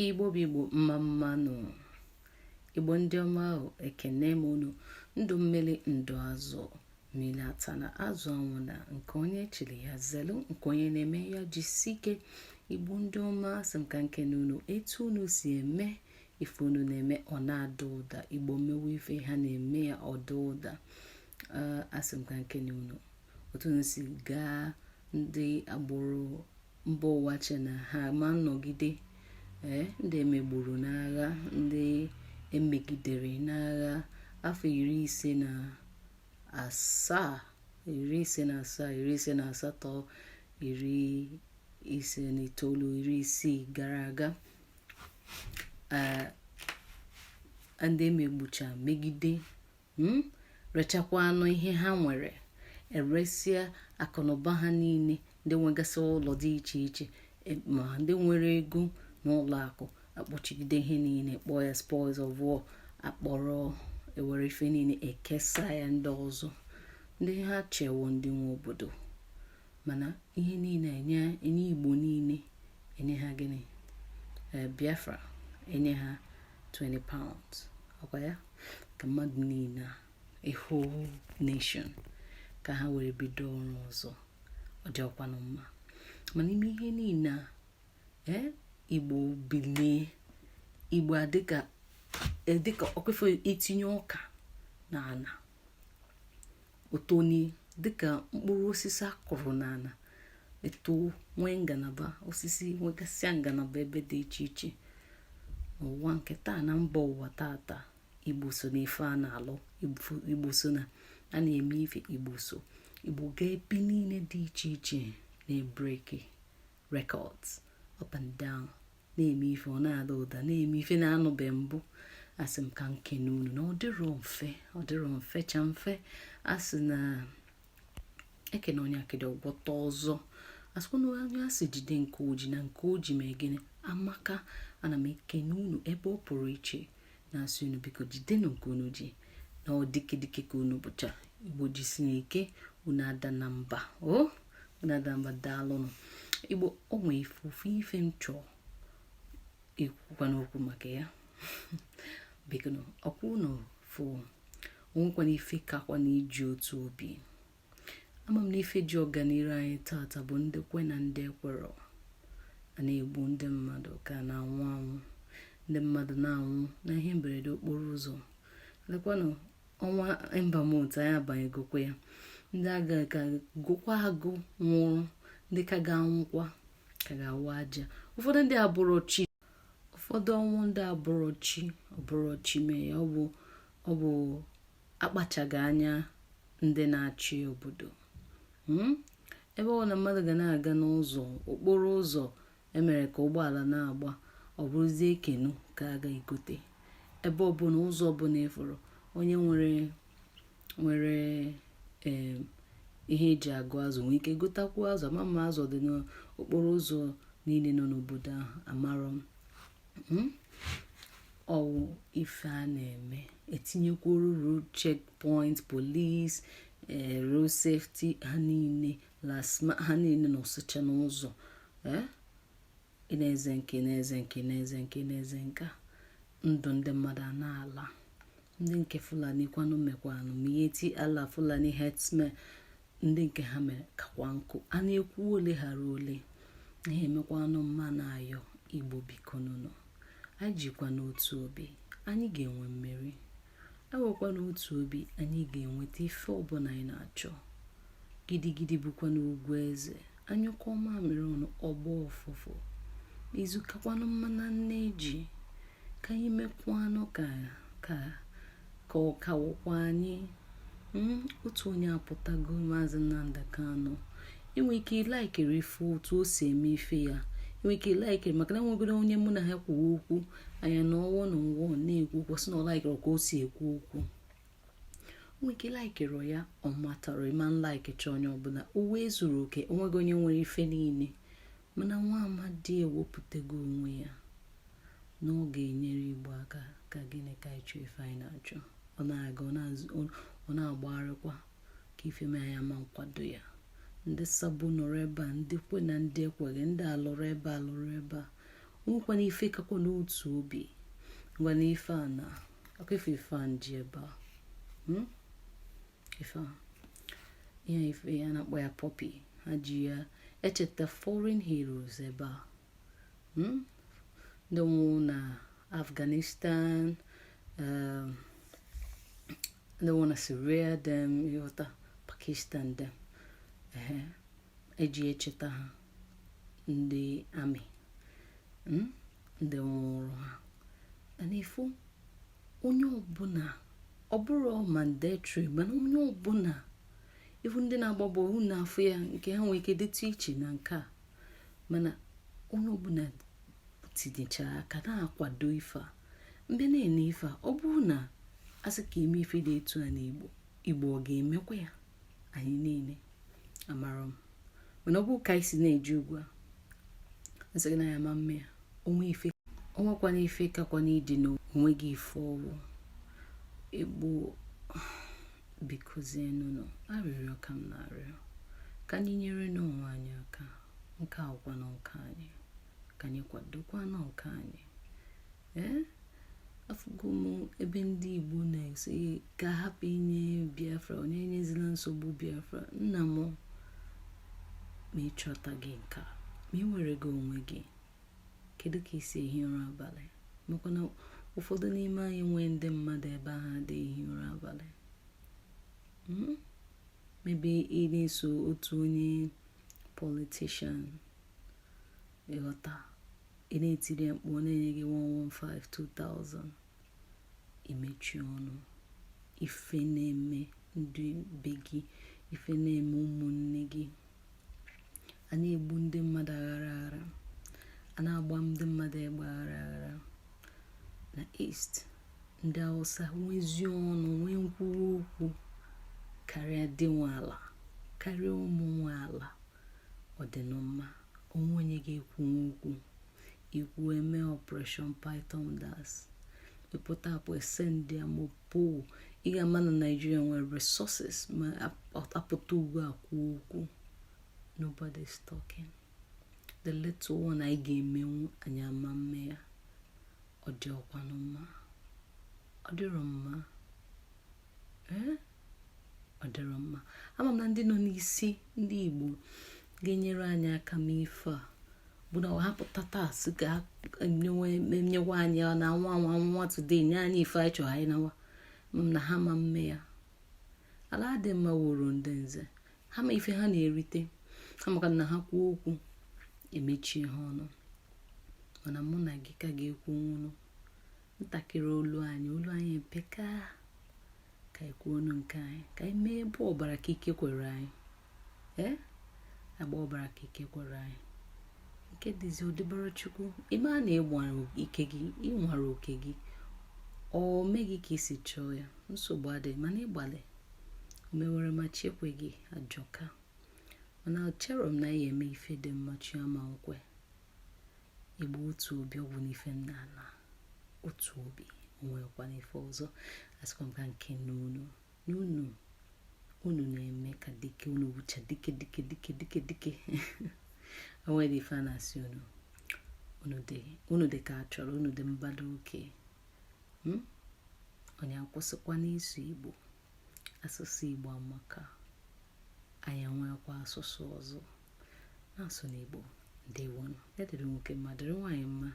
Igbo bụ mmanụ Igbo ndị ọma ahụ ekene m unu ndụ mmiri ndụ azụ mmiri ata na azụ anwụ na nke onye chiri ya zelu nke onye na-eme ya jisike Igbo ndị ọma asị m ka nkene unu etu unu si eme ife unu na-eme ọ na-ada ụda Igbo mewe ife ha na-eme ya ọda ụda asị m ka nkene unu otu unu si gaa ndị agbụrụ mba ụwa che na ha ma nnọgide ndị emegburu n'agha ndị emegidere n'agha afọ 57 58 60 gara aga ndị emegbucha megide rechakwa anụ ihe ha nwere eresịa akụnụba ha niile ndị nwegasị ụlọ dị iche iche ma ndị nwere ego n'ụlọ akụ akpọchigide ihe niile kpọọ ya spoils of war akpọrọ ewere ife niile ekesa ya ndị ọzọ ndị ha chewo ndị nwe obodo mana ihe niile enye Igbo niile enye ha gịnị Biafra enye ha 20 pounds ọkwa ya ka mmadụ niile a whole nation ka ha were bido ọrụ ọzọ ọ dị ọkwanụ mma mana ime ihe niile Igbo bilie Igbo dịka ọkụfọ itinye ọka n'ala otoni dịka mkpụrụ osisi akụrụ n'ala eto nwee ngalaba osisi nwegasịa ngalaba ebe dị iche iche n'ụwa nke taa na mba ụwa tata Igbo so n'ife a na-alụ Igbo so na a na-eme ife Igbo so Igbo ga ebe niile dị iche iche na-ebreki records up and down na-eme ife ọ na-ada ụda na-eme ife na-anụbe mbụ asị m ka nkene unu na ọ dịrọ mfe cha mfe asị na ekene onye akịdị ọgwọta ọzọ asịkwana onye asị jide nke oji na nke oji ma gịnị amaka ana m ekene unu ebe ọ pụrụ iche na-asị unu biko jidenụ nke unu ji na ọ dike ka unu bụcha Igbo jisie ike unu ada na mba unu ada mba daalụnụ Igbo onwe ife m chọọ ikwukwana okwu maka ya biko ọkwa unu fụ onwekwana ife kakwa na iji otu obi ama m na ife ji ọganiru anyị tata bụ ndị kwe na ndị ekwero a na-egbu ndị mmadụ ka na-anwụ anwụ ndị mmadụ na-anwụ na ihe mberede okporo ụzọ lekwanụ ọnwa embamont anyị abanyegokwa ya ndị aga ka gụkwa agụ nwụrụ ndị ka ga-anwụkwa ka ga-awụ aja ụfọdụ ndị abụrụ chi ụfọdụ ọnwụ ndị abụrụ chi mee ya ọ bụ akpachaghị anya ndị na-achị obodo ebe ọ na mmadụ ga na-aga n'ụzọ okporo ụzọ emere ka ụgbọala na-agba ọ bụrụzie ekenu ka a ga-egote ebe ọbụla ụzọ ọbụla efuru onye nwere ihe eji agụ azụ nwee ike gotakwu azụ ama azụ dị n'okporo ụzọ niile nọ n'obodo ahụ amarọ ọwụ ife a na-eme etinyekwuru road checkpoint police road safety ha niile n'ọsụcha n'ụzọ na-eze nka ndụ ndị mmadụ a na-ala ndị nke Fulani kwanụ mekwanụ ma ihe ti ala Fulani herdsmen ndị nke ha mere kakwa nkụ a na-ekwu ole ghara ole ihe emekwanụ mma na-ayọ Igbo biko nụnụ anyị jikwa n'otu obi anyị ga-enwe mmeri awekwa n'otu obi anyị ga-enweta ife ọbụla anyị na-achọ gidigidi bụkwa n'ugwu eze anyụkọ mamịrị ọnụ ọgbọ ọfụfụ izukakwanụ mmanụ nne ji ka anyị mekwanụ ka ọkawụkwa anyị otu onye apụtago Maazị Nnamdi Kanu enwe ike ilaikere ife otu o si eme ife ya enwe ike ilaikere maka na nwegoro onye mụ na ha kwuo okwu anya na ọwọ na ngwọ na-ekwu kwụsị na ọlaikere ka o si ekwu okwu enwe ike ilaikere ya ọ matara ịma nlaikecha onye ọbụla uwe zuru oke onwego onye nwere ife niile mana nwa amadi ewepụtago onwe ya na ọ ga-enyere Igbo aka ka gịnị ka ịchọ ife anyị na-achọ ọ na-aga ọ na-agbagharịkwa ka ife mee anya ma nkwado ya ndị sabu nọrọ ebe a ndị kwe na ndị ekweghị ndị alụrụ ebe a nwekwana ife kakwa n'otu obi ngwana ife a na akwefe ife a nji ebe a ife a ihe ife ya na-akpọ ya poppy ha ji ya echeta foreign heroes ebe a ndị nwụ na Afghanistan ndị nwụ na Syria dem yọta Pakistan dem eji echeta ha ndị amị ndị nwụrụ ha ana ifu onye ọbụla ọ bụrụ mandatory mana onye ọbụla ifu ndị na-agbabọ unu afọ ya nke ha nwere ike dịtụ iche na nke a mana onye ọbụla tinyechara aka na-akwado ife a mbe na-ene ife a ọ bụrụ na asị ka eme ife dị etu a n'Igbo Igbo ọ ga-emekwa ya anyị niile amara m mana ọ bụ ka isi na-eji ugwu a nsị na ya ma mme ya onwekwana ife kakwana ịdị n'onwe gị ife ọwụ Igbo bikozienụ arịrịọ ka m na-arịọ ka anyị nyere n'onwe anyị aka nke akwa na nke anyị ka anyị kwadokwa na nke anyị afụgo m ebe ndị Igbo na-esi ka hapụ inye Biafra onye nyezila nsogbu Biafra nna m ma ịchọta gị nka ma ị nwere gị onwe gị kedu ka isi ehi ụra abalị makwa na ụfọdụ n'ime anyị nwee ndị mmadụ ebe ha adịghị ehi ụra abalị maybe ị na-eso otu onye politician ịghọta ị na-etiri mkpu ọ na-enye gị 115 2000 imechi ọnụ ife na-eme ndị be gị ife na-eme ụmụnne gị a na-egbu ndị mmadụ aghara a na-agba ndị mmadụ egbe aghara na East ndị Hausa nwezi ọnụ nwee nkwuwa okwu karịa dị nwe ala karịa ụmụ nwe ala ọdịnọmma onwe onye ga-ekwu okwu ikwu eme Operation Python das ịpụta apụ esendị amopo ị ga-ama na Nigeria nwere resources ma apụta ugwu akwụ okwu nobody's talking the little one anyị ga-emenwu anyị ama mme ya ọ dị ọkwanụ mma ọ dịrọ mma ọ dịrọ mma ama m na ndị nọ n'isi ndị Igbo ga-enyere anyị aka ma ife a bụ na hapụta taa sị ka nyewa anyị na nwa today nye anyị ife anyị chọrọ anyị nawa na ha ma mme ya ala dị mma woro ndị nze ha ma ife ha na-erite ha maka na ha kwuo okwu emechie ha ọnụ mana mụ na gị ka ga-ekwu nwụnụ ntakịrị olu anyị mpeka ka ekwu ọnụ nke anyị ka anyị mee ebe ọbara ka ike kwere anyị agba ọbara ka ike kwere anyị nke dịzi odịbara Chukwu ime a na-ịgbara ike gị ịnwara oke gị ọ meghị ka isi chọọ ya nsogbu adịghị mana ịgbalị o mewere ma chekwe gị ajọka mana chere m na ya eme ife dị mma chioma nkwe Igbo otu obi ọ bụ n'ife nna ala otu obi onwekwa n'ife ọzọ asịkwa m ka nke unu na-eme ka dike unu wucha dike onwe dị ife a na-asị unu dị ka a chọrọ unu dị mbado oke onye akwụsịkwa n'isu Igbo asụsụ Igbo amaka anyị nwekwa asụsụ ọzọ na-asụ n'Igbo ndewonu ya dịrị nwoke mma dịrị nwaanyị mma